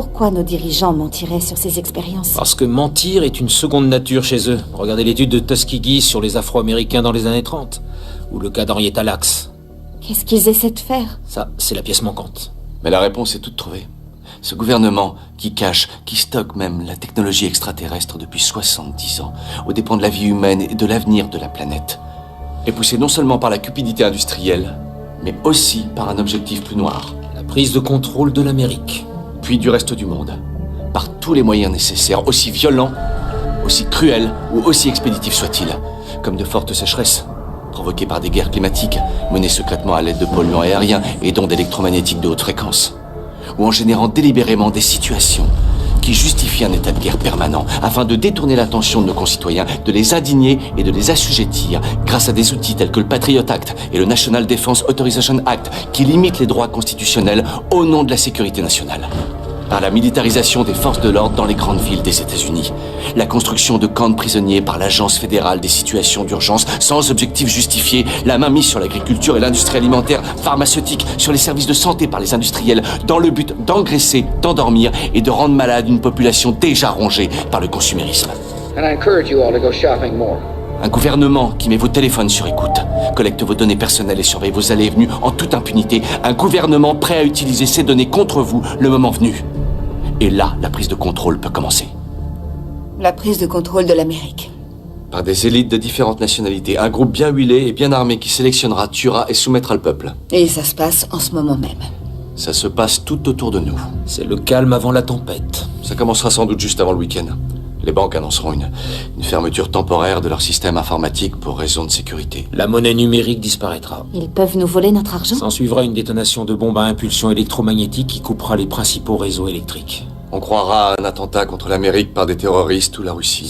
Pourquoi nos dirigeants mentiraient sur ces expériences? Parce que mentir est une seconde nature chez eux. Regardez l'étude de Tuskegee sur les Afro-Américains dans les années 30. Ou le cas d'Henrietta Lacks. Qu'est-ce qu'ils essaient de faire? Ça, c'est la pièce manquante. Mais la réponse est toute trouvée. Ce gouvernement qui cache, qui stocke même la technologie extraterrestre depuis 70 ans, aux dépens de la vie humaine et de l'avenir de la planète, est poussé non seulement par la cupidité industrielle, mais aussi par un objectif plus noir. La prise de contrôle de l'Amérique. Puis du reste du monde, par tous les moyens nécessaires, aussi violents, aussi cruels ou aussi expéditifs soient-ils, comme de fortes sécheresses, provoquées par des guerres climatiques, menées secrètement à l'aide de polluants aériens et d'ondes électromagnétiques de haute fréquence, ou en générant délibérément des situations qui justifient un état de guerre permanent, afin de détourner l'attention de nos concitoyens, de les indigner et de les assujettir grâce à des outils tels que le Patriot Act et le National Defense Authorization Act, qui limitent les droits constitutionnels au nom de la sécurité nationale. Par la militarisation des forces de l'ordre dans les grandes villes des États-Unis, la construction de camps de prisonniers par l'Agence fédérale des situations d'urgence sans objectif justifié, la mainmise sur l'agriculture et l'industrie alimentaire, pharmaceutique, sur les services de santé par les industriels, dans le but d'engraisser, d'endormir et de rendre malade une population déjà rongée par le consumérisme. And I encourage you all to go shopping more. Un gouvernement qui met vos téléphones sur écoute, collecte vos données personnelles et surveille vos allées et venues en toute impunité. Un gouvernement prêt à utiliser ces données contre vous le moment venu. Et là, la prise de contrôle peut commencer. La prise de contrôle de l'Amérique. Par des élites de différentes nationalités, un groupe bien huilé et bien armé qui sélectionnera, tuera et soumettra le peuple. Et ça se passe en ce moment même. Ça se passe tout autour de nous. C'est le calme avant la tempête. Ça commencera sans doute juste avant le week-end. Les banques annonceront une fermeture temporaire de leur système informatique pour raison de sécurité. La monnaie numérique disparaîtra. Ils peuvent nous voler notre argent? S'en suivra une détonation de bombes à impulsion électromagnétique qui coupera les principaux réseaux électriques. On croira à un attentat contre l'Amérique par des terroristes ou la Russie.